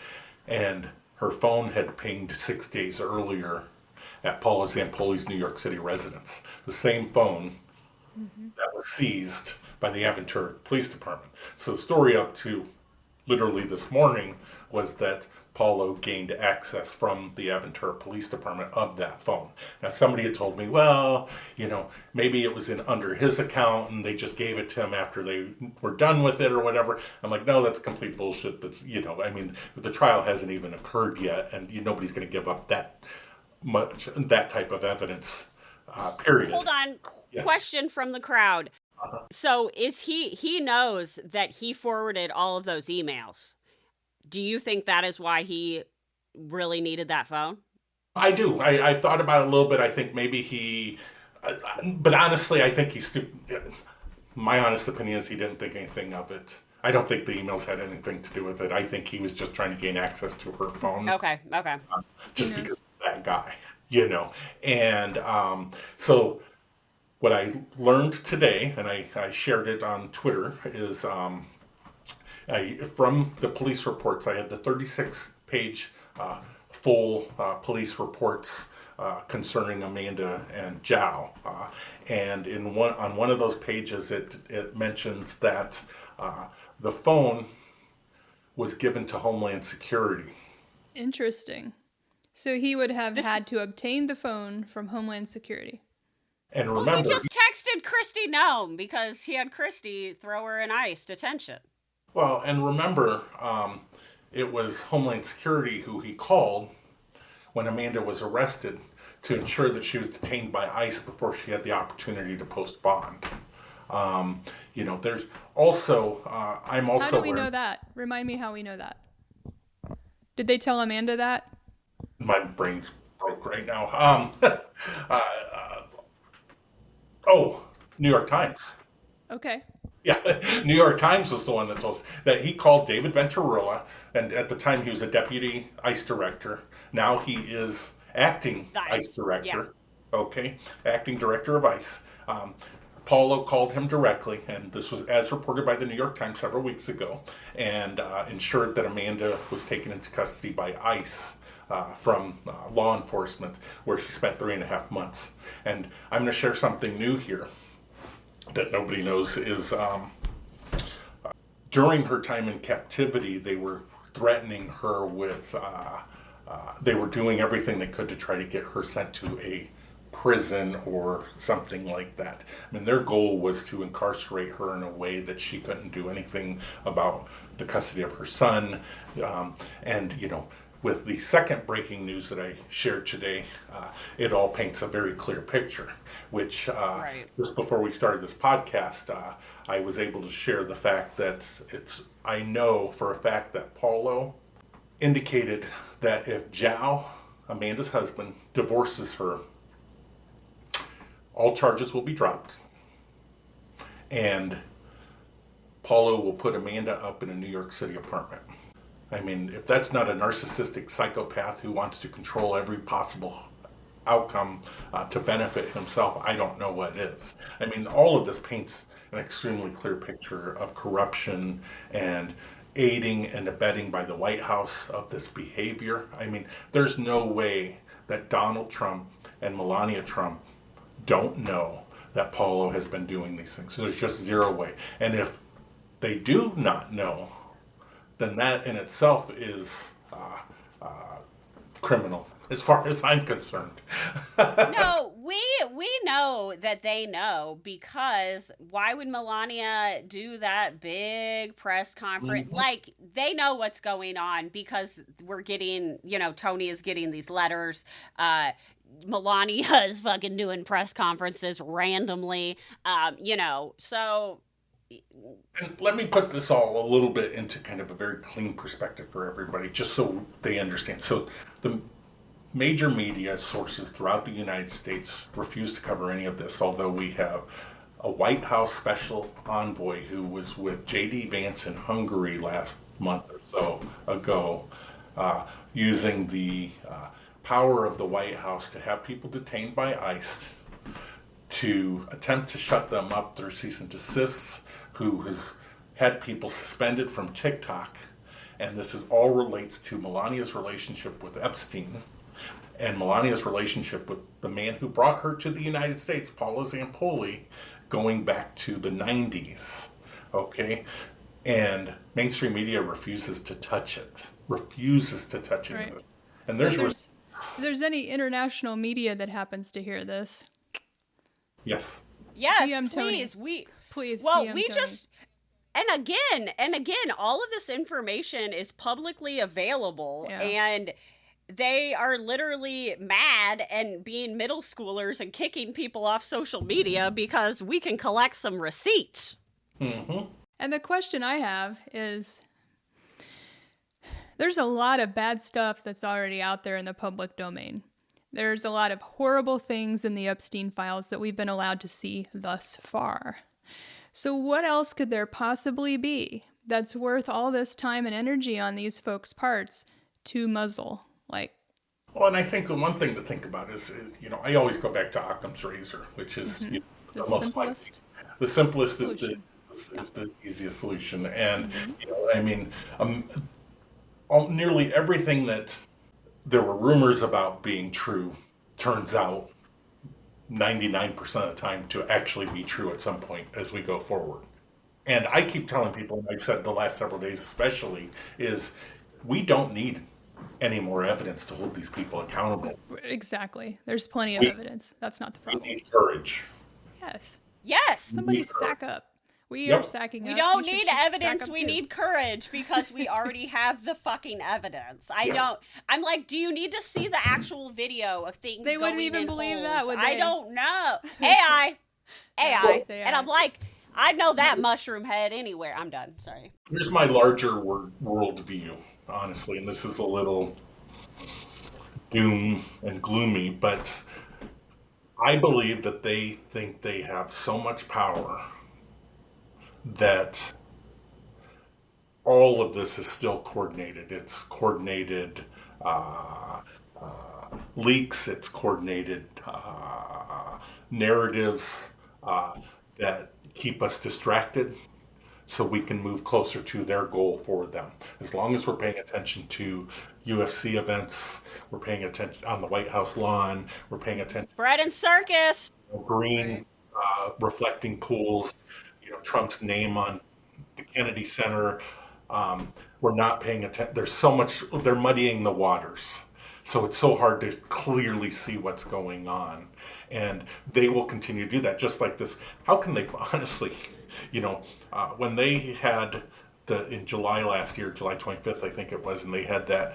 Speaker 2: and her phone had pinged 6 days earlier at Paula Zampoli's New York City residence. The same phone that was seized by the Aventura Police Department. So the story up to literally this morning was that Paulo gained access from the Aventura Police Department of that phone. Now, somebody had told me, well, maybe it was in under his account and they just gave it to him after they were done with it or whatever. I'm like, no, that's complete bullshit. That's, the trial hasn't even occurred yet, and nobody's going to give up that type of evidence, period.
Speaker 3: Hold on.
Speaker 2: Yes.
Speaker 3: Question from the crowd. So he knows that he forwarded all of those emails. Do you think that is why he really needed that phone?
Speaker 2: I do. I thought about it a little bit. I think maybe but honestly, I think he's stupid. My honest opinion is he didn't think anything of it. I don't think the emails had anything to do with it. I think he was just trying to gain access to her phone.
Speaker 3: Okay.
Speaker 2: Just because of that guy, And so what I learned today, and I shared it on Twitter, is from the police reports. I had the 36-page full police reports concerning Amanda and Zhao, and on one of those pages, it mentions that the phone was given to Homeland Security.
Speaker 1: Interesting. So he would have had to obtain the phone from Homeland Security.
Speaker 2: And remember,
Speaker 3: he just texted Christy Nome because he had Christy throw her in ICE detention.
Speaker 2: Well, and remember, it was Homeland Security who he called when Amanda was arrested to ensure that she was detained by ICE before she had the opportunity to post bond. There's also, I'm also...
Speaker 1: How do we know that? Remind me how we know that. Did they tell Amanda that?
Speaker 2: My brain's broke right now. New York Times.
Speaker 1: Okay.
Speaker 2: Yeah, New York Times was the one that told us that he called David Venturella, and at the time he was a deputy ICE director. Now he is acting ICE director. Yeah. Okay, acting director of ICE. Paulo called him directly, and this was as reported by the New York Times several weeks ago, and ensured that Amanda was taken into custody by ICE from law enforcement, where she spent 3.5 months. And I'm going to share something new here that nobody knows is during her time in captivity, they were threatening her with, they were doing everything they could to try to get her sent to a prison or something like that. I mean, their goal was to incarcerate her in a way that she couldn't do anything about the custody of her son. And, with the second breaking news that I shared today, it all paints a very clear picture, which just before we started this podcast, I was able to share the fact that I know for a fact that Paulo indicated that if Zhao, Amanda's husband, divorces her, all charges will be dropped, and Paulo will put Amanda up in a New York City apartment. I mean, if that's not a narcissistic psychopath who wants to control every possible outcome to benefit himself, I don't know what is. I mean, all of this paints an extremely clear picture of corruption and aiding and abetting by the White House of this behavior. I mean, there's no way that Donald Trump and Melania Trump don't know that Paulo has been doing these things. There's just zero way. And if they do not know, then that in itself is criminal, as far as I'm concerned.
Speaker 3: No, we know that they know, because why would Melania do that big press conference? Mm-hmm. Like, they know what's going on, because we're getting, Tony is getting these letters. Melania is fucking doing press conferences randomly, so...
Speaker 2: And let me put this all a little bit into kind of a very clean perspective for everybody, just so they understand. So the major media sources throughout the United States refuse to cover any of this, although we have a White House special envoy who was with J.D. Vance in Hungary last month or so ago, using the power of the White House to have people detained by ICE to attempt to shut them up through cease and desists, who has had people suspended from TikTok. And this is all relates to Melania's relationship with Epstein and Melania's relationship with the man who brought her to the United States, Paolo Zampoli, going back to the 90s. Okay? And mainstream media refuses to touch it. Refuses to touch any of this. And
Speaker 1: So if there's any international media that happens to hear this,
Speaker 2: yes.
Speaker 3: Yes,
Speaker 1: DM Tony.
Speaker 3: please.
Speaker 1: Well,
Speaker 3: we
Speaker 1: Tony.
Speaker 3: just and again, all of this information is publicly available, and they are literally mad and being middle schoolers and kicking people off social media because we can collect some receipts.
Speaker 2: Mm-hmm.
Speaker 1: And the question I have is, there's a lot of bad stuff that's already out there in the public domain. There's a lot of horrible things in the Epstein files that we've been allowed to see thus far. So what else could there possibly be that's worth all this time and energy on these folks' parts to muzzle?
Speaker 2: Well, and I think the one thing to think about is I always go back to Occam's razor, which is the most
Speaker 1: simplest.
Speaker 2: The simplest
Speaker 1: Solution.
Speaker 2: is the easiest solution. And nearly everything that there were rumors about being true turns out 99% of the time to actually be true at some point as we go forward. And I keep telling people, and I've said the last several days especially, is we don't need any more evidence to hold these people accountable.
Speaker 1: Exactly. There's plenty of evidence. That's not the problem.
Speaker 2: We need courage.
Speaker 1: Yes.
Speaker 3: Somebody
Speaker 1: sack up. We are sacking up.
Speaker 3: We don't need evidence, we need courage, because we already have the fucking evidence. I'm like, do you need to see the actual video of things
Speaker 1: They wouldn't
Speaker 3: going
Speaker 1: even
Speaker 3: in
Speaker 1: believe
Speaker 3: holes?
Speaker 1: that, would they?
Speaker 3: I don't know. AI. And I'm like, I know that mushroom head anywhere. I'm done. Sorry.
Speaker 2: Here's my larger world view, honestly, and this is a little doom and gloomy, but I believe that they think they have so much power that all of this is still coordinated. It's coordinated leaks, it's coordinated narratives that keep us distracted so we can move closer to their goal for them. As long as we're paying attention to UFC events, we're paying attention on the White House lawn, we're paying attention
Speaker 3: Bread and circus.
Speaker 2: green reflecting pools, Trump's name on the Kennedy Center. We're not paying attention. There's so much, they're muddying the waters. So it's so hard to clearly see what's going on. And they will continue to do that, just like this. How can they, honestly, when they had in July last year, July 25th, I think it was, and they had that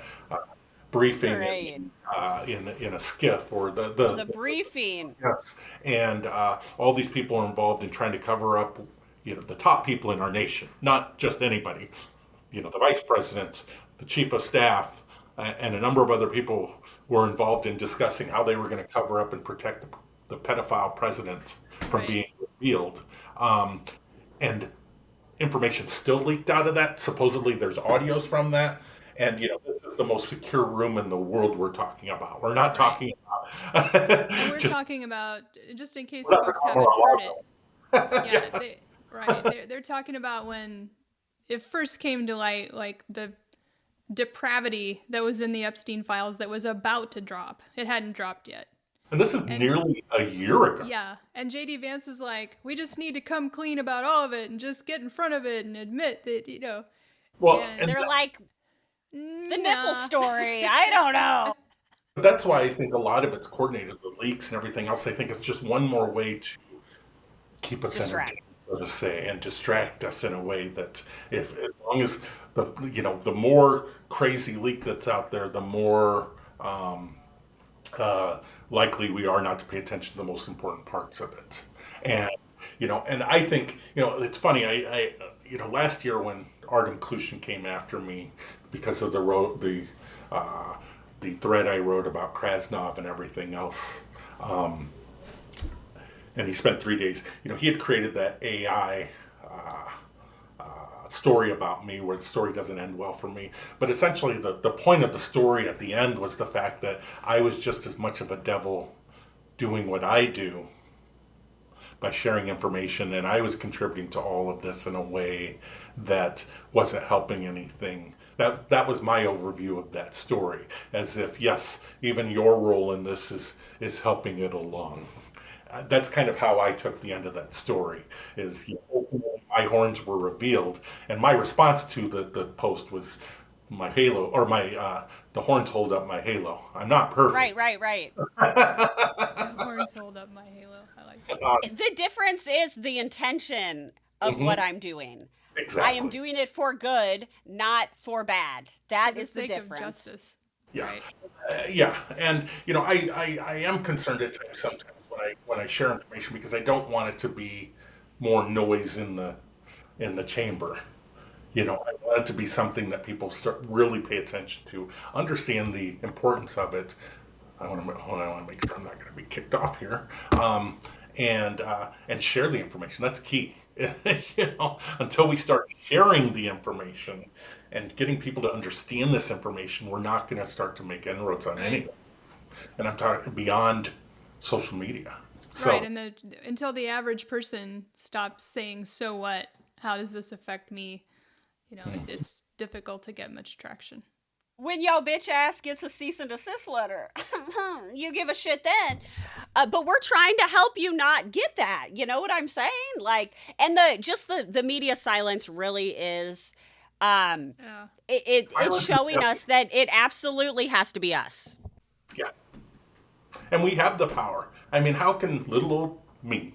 Speaker 2: briefing in a skiff, or the
Speaker 3: briefing.
Speaker 2: Yes, and all these people are involved in trying to cover up, the top people in our nation, not just anybody. The vice president, the chief of staff, and a number of other people were involved in discussing how they were going to cover up and protect the pedophile president from being revealed. And information still leaked out of that. Supposedly there's audios from that. And, this is the most secure room in the world we're talking about. We're not talking about...
Speaker 1: and we're talking about, just in case folks haven't heard it. They're talking about when it first came to light, like the depravity that was in the Epstein files that was about to drop. It hadn't dropped yet.
Speaker 2: And this is nearly a year ago.
Speaker 1: Yeah. And J.D. Vance was like, we just need to come clean about all of it and just get in front of it and admit that,
Speaker 2: Well,
Speaker 3: and they're like, the nipple story. I don't know.
Speaker 2: That's why I think a lot of it's coordinated, the leaks and everything else. I think it's just one more way to keep us entertained, so to say, and distract us in a way that as long as the more crazy leak that's out there, the more likely we are not to pay attention to the most important parts of it. And and I think it's funny. I last year when Artem Klushin came after me because of the thread I wrote about Krasnov and everything else. And he spent 3 days, he had created that AI story about me where the story doesn't end well for me. But essentially the point of the story at the end was the fact that I was just as much of a devil doing what I do by sharing information, and I was contributing to all of this in a way that wasn't helping anything. That was my overview of that story, as if, yes, even your role in this is helping it along. that's kind of how I took the end of that story. Is ultimately my horns were revealed, and my response to the post was my halo or my the horns hold up my halo. I'm not
Speaker 3: Right,
Speaker 2: perfect.
Speaker 3: right.
Speaker 1: The horns hold up my halo. I like that.
Speaker 3: The difference is the intention of what
Speaker 2: Mhm,
Speaker 3: I'm doing. I am
Speaker 2: exactly.
Speaker 3: doing it for good, not for bad.
Speaker 1: For
Speaker 3: That
Speaker 1: the
Speaker 3: is the
Speaker 1: sake of
Speaker 3: difference.
Speaker 1: justice.
Speaker 2: Yeah.
Speaker 1: Right.
Speaker 2: Yeah, and I am concerned at times sometimes when I share information because I don't want it to be more noise in the chamber. I want it to be something that people start really pay attention to, understand the importance of it. I want to make sure I'm not going to be kicked off here, um, and share the information. That's key. Until we start sharing the information and getting people to understand this information, we're not going to start to make inroads on
Speaker 1: Right.
Speaker 2: anything. And I'm talking beyond social media.
Speaker 1: Right.
Speaker 2: So,
Speaker 1: And until the average person stops saying, "So what? How does this affect me?" It's difficult to get much traction.
Speaker 3: When your bitch ass gets a cease and desist letter, you give a shit then. But we're trying to help you not get that. You know what I'm saying? Like, and the media silence really is, um,
Speaker 1: Yeah.
Speaker 3: it's
Speaker 2: silence is
Speaker 3: showing
Speaker 2: deafening.
Speaker 3: us that it absolutely has to be us.
Speaker 2: Yeah, and we have the power. I mean, how can little old me,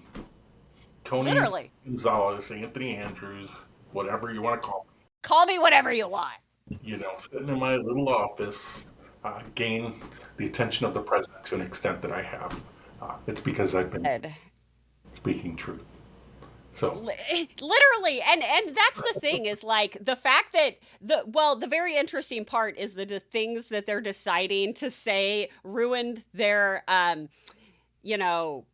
Speaker 2: Tony
Speaker 3: Literally,
Speaker 2: Gonzalez, Anthony Andrews, whatever you want to call
Speaker 3: call me whatever you want.
Speaker 2: me, sitting in my little office, gain the attention of the president to an extent that I have? It's because I've been
Speaker 3: Ed.
Speaker 2: speaking truth. So,
Speaker 3: Literally, and that's the thing is like the fact that the very interesting part is the things that they're deciding to say ruined their you know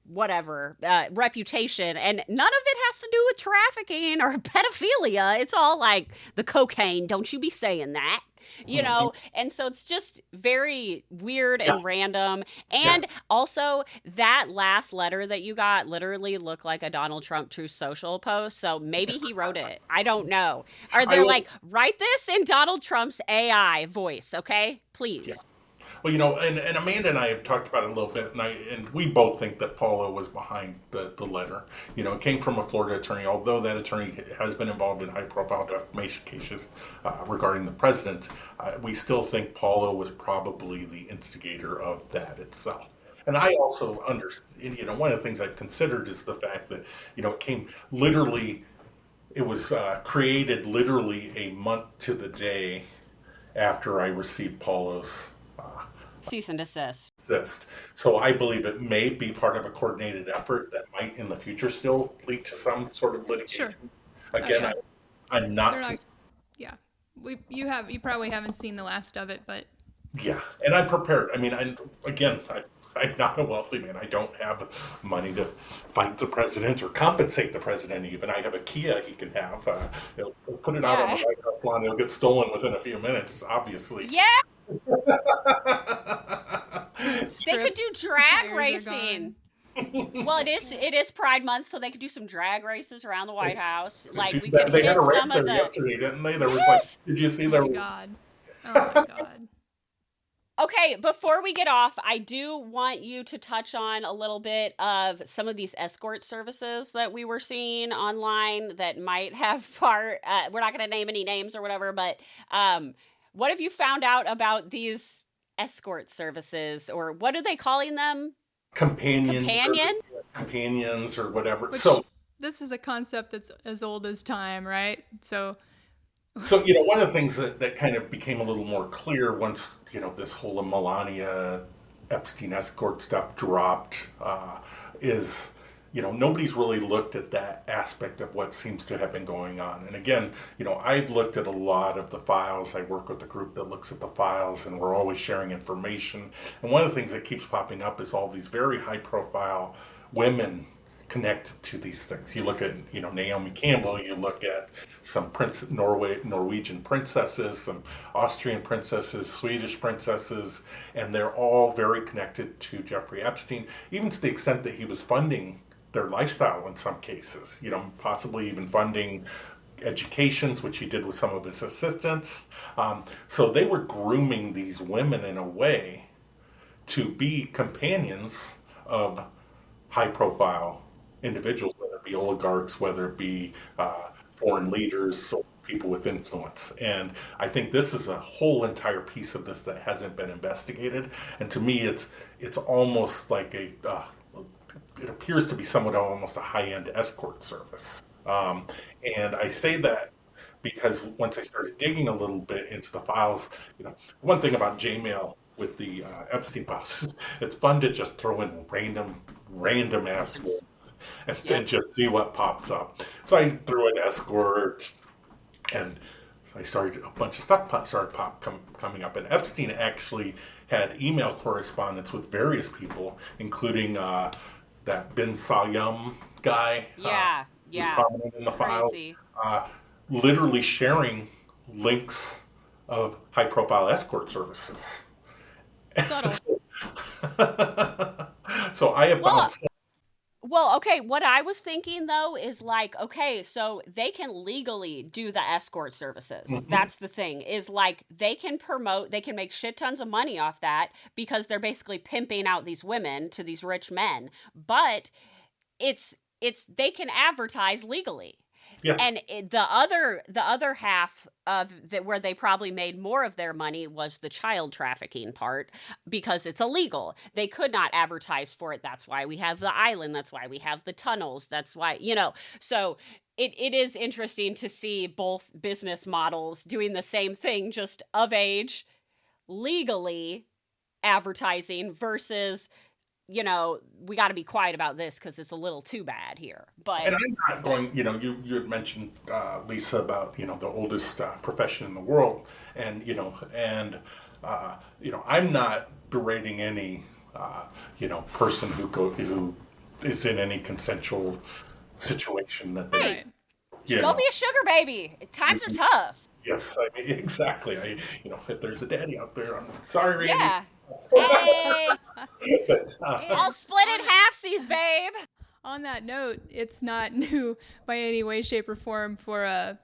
Speaker 3: whatever reputation, and none of it has to do with trafficking or pedophilia. It's all like the cocaine, don't you be saying that,
Speaker 2: mhm,
Speaker 3: and so it's just very weird
Speaker 2: yeah,
Speaker 3: and random. And
Speaker 2: yes.
Speaker 3: also, that last letter that you got literally looked like a Donald Trump Truth Social post, so maybe he wrote it, I don't know. Or
Speaker 2: I
Speaker 3: they're
Speaker 2: will,
Speaker 3: like, write this in Donald Trump's AI voice, okay,
Speaker 2: yeah.
Speaker 3: please.
Speaker 2: Well, and Amanda and I have talked about it a little bit, and we both think that Paula was behind the letter. It came from a Florida attorney, although that attorney has been involved in high-profile defamation cases regarding the president. We still think Paula was probably the instigator of that itself. And I also understand, one of the things I've considered is the fact that, it came literally, it was created literally a month to the day after I received Paula's
Speaker 3: Cease and desist.
Speaker 2: exist. So I believe it may be part of a coordinated effort that might in the future still lead to some sort of
Speaker 1: Sure.
Speaker 2: litigation.
Speaker 1: Oh
Speaker 2: Again,
Speaker 1: yeah.
Speaker 2: I'm
Speaker 1: They're
Speaker 2: not,
Speaker 1: not. Yeah. You probably haven't seen the last of it, but
Speaker 2: yeah, and I'm prepared. I mean, I'm not a wealthy man. I don't have money to fight the president or compensate the president even. I have a Kia he can have. He'll put it out on the
Speaker 3: Yeah.
Speaker 2: White House lawn. It'll get stolen within a few minutes, obviously.
Speaker 3: Yeah,
Speaker 1: so it's
Speaker 3: they could
Speaker 1: stripped.
Speaker 3: do
Speaker 1: The
Speaker 3: drag
Speaker 1: tires are
Speaker 3: racing.
Speaker 1: gone.
Speaker 3: Well, it is
Speaker 1: Yeah.
Speaker 3: it is Pride Month, so they could do some drag races around the White House.
Speaker 2: They
Speaker 3: Like
Speaker 2: do
Speaker 3: we could
Speaker 2: that. They had a
Speaker 3: hit
Speaker 2: wreck
Speaker 3: some of
Speaker 2: there
Speaker 3: the
Speaker 2: yesterday, didn't they? There was like,
Speaker 3: yes.
Speaker 2: did you see
Speaker 1: Oh
Speaker 2: there?
Speaker 1: my god. Oh my god.
Speaker 3: Okay, before we get off, I do want you to touch on a little bit of some of these escort services that we were seeing online that might have part. We're not going to name any names or whatever, but what have you found out about these escort services, or what are they calling them?
Speaker 2: companions or
Speaker 3: Companion?
Speaker 2: companions or whatever.
Speaker 1: Which
Speaker 2: So,
Speaker 1: this is a concept that's as old as time, right? So
Speaker 2: one of the things that kind of became a little more clear once this whole Melania Epstein escort stuff dropped is nobody's really looked at that aspect of what seems to have been going on. And again, I've looked at a lot of the files. I work with a group that looks at the files, and we're always sharing information. And one of the things that keeps popping up is all these very high profile women connected to these things. You look at Naomi Campbell, you look at some Norwegian princesses, some Austrian princesses, Swedish princesses, and they're all very connected to Jeffrey Epstein, even to the extent that he was funding their lifestyle in some cases, possibly even funding educations, which he did with some of his assistants. So they were grooming these women in a way to be companions of high profile individuals, whether it be oligarchs, whether it be foreign leaders, or people with influence. And I think this is a whole entire piece of this that hasn't been investigated. And to me, it's almost like it appears to be somewhat almost a high-end escort service. Um, and I say that because once I started digging a little bit into the files, one thing about Jmail with the Epstein files is it's fun to just throw in random ass words and then
Speaker 3: Yep.
Speaker 2: just see what pops up. So I threw in escort, and I started a bunch of stuff coming up. And Epstein actually had email correspondence with various people, including that Bin Salyam guy,
Speaker 3: Yeah.
Speaker 2: who's
Speaker 3: Yeah.
Speaker 2: prominent in the files,
Speaker 3: Crazy.
Speaker 2: uh, literally sharing links of high profile escort services.
Speaker 1: Subtle.
Speaker 2: So I have found
Speaker 3: Well, Well, okay, what I was thinking though is like, okay, so they can legally do the escort services.
Speaker 2: Mhm.
Speaker 3: That's the thing, is like they can promote, they can make shit tons of money off that because they're basically pimping out these women to these rich men. But it's they can advertise legally.
Speaker 2: Yes.
Speaker 3: And the other half of that where they probably made more of their money was the child trafficking part because it's illegal. They could not advertise for it. That's why we have the island. That's why we have the tunnels. That's why, so it is interesting to see both business models doing the same thing, just of age, legally advertising versus, we got to be quiet about this because it's a little too bad here. But
Speaker 2: And I'm not going, you had mentioned, Lisa, about, the oldest profession in the world. And, I'm not berating any, person who is in any consensual situation that they,
Speaker 3: hey,
Speaker 1: Right.
Speaker 2: you
Speaker 3: go
Speaker 2: know,
Speaker 3: be a sugar baby. Times are tough.
Speaker 2: yes, exactly. If there's a daddy out there, I'm sorry, Randy,
Speaker 3: Yeah. Hey,
Speaker 2: but,
Speaker 3: I'll
Speaker 1: And
Speaker 3: split
Speaker 1: on
Speaker 3: it halfsies, babe.
Speaker 1: on that note, it's not new by any way, shape, or form for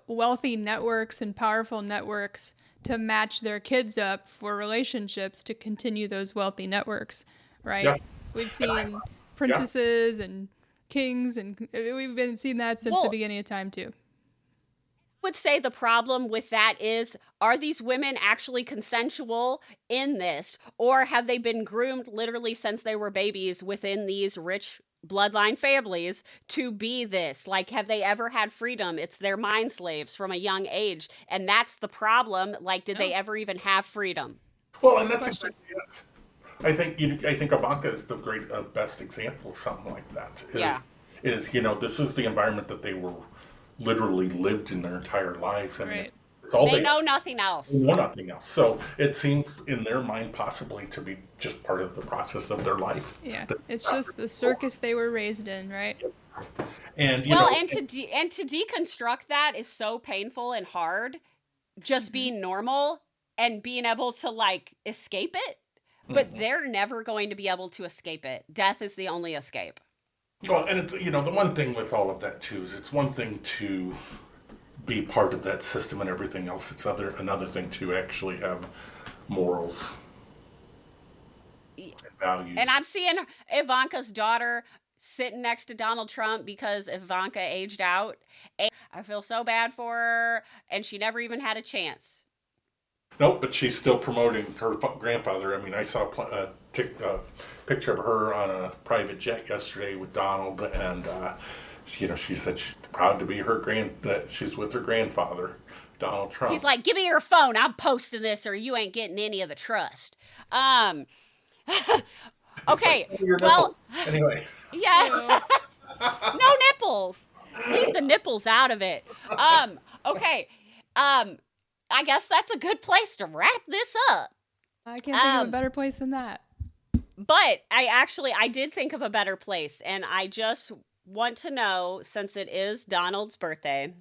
Speaker 1: wealthy networks and powerful networks to match their kids up for relationships to continue those wealthy networks, right?
Speaker 2: yes,
Speaker 1: We've
Speaker 2: and
Speaker 1: seen
Speaker 2: yeah.
Speaker 1: princesses and kings, and we've been seeing that since the
Speaker 3: Well,
Speaker 1: beginning of time too.
Speaker 3: would say the problem with that is, are these women actually consensual in this, or have they been groomed literally since they were babies within these rich bloodline families to be this? Like, have they ever had freedom? It's their mind slaves from a young age, and that's the problem. Like, did they
Speaker 1: No,
Speaker 3: ever even have freedom?
Speaker 2: Well, and
Speaker 1: good
Speaker 2: that's
Speaker 1: question.
Speaker 2: exactly it. I think Ivanka is the best example of something like that.
Speaker 3: Yeah.
Speaker 2: This is the environment that they were literally lived in their entire lives. I mean,
Speaker 1: Right.
Speaker 2: it's all
Speaker 3: They
Speaker 2: they
Speaker 3: know nothing
Speaker 2: know,
Speaker 3: else.
Speaker 2: nothing else. So it seems in their mind possibly to be just part of the process of their life.
Speaker 1: Yeah.
Speaker 2: That
Speaker 1: It's
Speaker 2: they're not
Speaker 1: just
Speaker 2: really
Speaker 1: the
Speaker 2: for.
Speaker 1: circus they were raised in, right?
Speaker 2: And
Speaker 3: Well, and to deconstruct that is so painful and hard. Just
Speaker 1: Hmm.
Speaker 3: being normal and being able to like escape it, but
Speaker 2: Mhm.
Speaker 3: they're never going to be able to escape it. Death is the only escape.
Speaker 2: Well, and it's the one thing with all of that too is it's one thing to be part of that system and everything else. It's another thing to actually have morals and
Speaker 3: And
Speaker 2: values.
Speaker 3: I'm seeing Ivanka's daughter sitting next to Donald Trump because Ivanka aged out. I feel so bad for her, and she never even had a chance.
Speaker 2: Nope, but she's still promoting her grandfather. I mean, I saw a picture of her on a private jet yesterday with Donald, and she said she's proud to be that she's with her grandfather, Donald
Speaker 3: He's
Speaker 2: Trump.
Speaker 3: like, "Give me your phone. I'm posting this, or you ain't getting any of the trust." Um.
Speaker 2: He's like,
Speaker 3: Okay.
Speaker 2: "Show me your
Speaker 3: Well,
Speaker 2: nipples." Anyway,
Speaker 3: yeah.
Speaker 1: Ew.
Speaker 3: No nipples. Leave the nipples out of it. Um, okay. Um, I guess that's a good place to wrap this up.
Speaker 1: I can't think of a
Speaker 3: Um,
Speaker 1: better place than that.
Speaker 3: but I did think of a better place, and I just want to know, since it is Donald's birthday,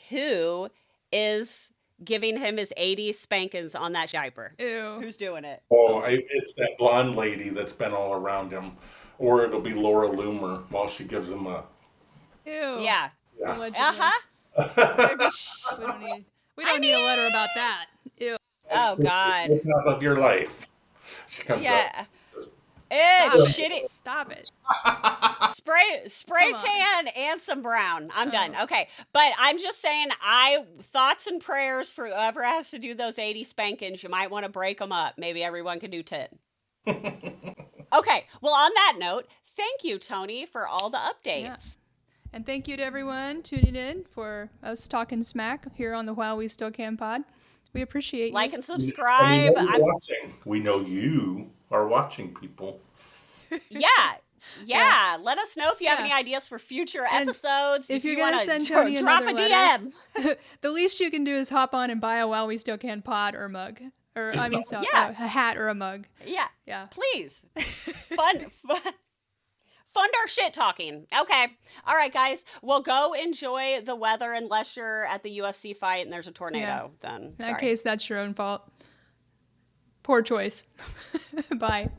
Speaker 3: who is giving him his 80 spankings on that diaper?
Speaker 1: Ew.
Speaker 3: Who's doing it?
Speaker 2: it's that blonde lady that's been all around him, or it'll be Laura Loomer while she gives him a
Speaker 1: Ew.
Speaker 3: Yeah.
Speaker 2: yeah.
Speaker 1: Allegedly.
Speaker 3: Uh-huh.
Speaker 1: Maybe we don't need
Speaker 3: I
Speaker 1: a letter about
Speaker 3: mean,
Speaker 1: that. Ew.
Speaker 2: That's
Speaker 3: oh
Speaker 2: the
Speaker 3: God.
Speaker 2: time of your life. She comes up,
Speaker 3: Yeah.
Speaker 2: just
Speaker 3: Shitty.
Speaker 1: Stop it.
Speaker 3: Spray
Speaker 1: Come on.
Speaker 3: tan and some brown. I'm done. Okay. But I'm just saying, thoughts and prayers for whoever has to do those 80 spankings. You might want to break them up. Maybe everyone can do 10. Okay. Well, on that note, thank you, Tony, for all the updates.
Speaker 1: Yeah. And thank you to everyone tuning in for us talking smack here on the While We Still Can pod. We appreciate you.
Speaker 3: Like and subscribe.
Speaker 2: We know you are watching, people.
Speaker 3: Yeah. Let us know if you have any ideas for future episodes.
Speaker 1: If you're
Speaker 3: going to
Speaker 1: send Tony
Speaker 3: drop a
Speaker 1: letter,
Speaker 3: DM.
Speaker 1: The least you can do is hop on and buy a While We Still Can pod or mug. Or, I mean, a hat or a mug.
Speaker 3: Yeah. Please. Fund our shit talking. Okay. All right, guys. Well, go enjoy the weather unless you're at the UFC fight and there's a tornado. Then
Speaker 1: in that case, that's your own fault. Poor choice. Bye.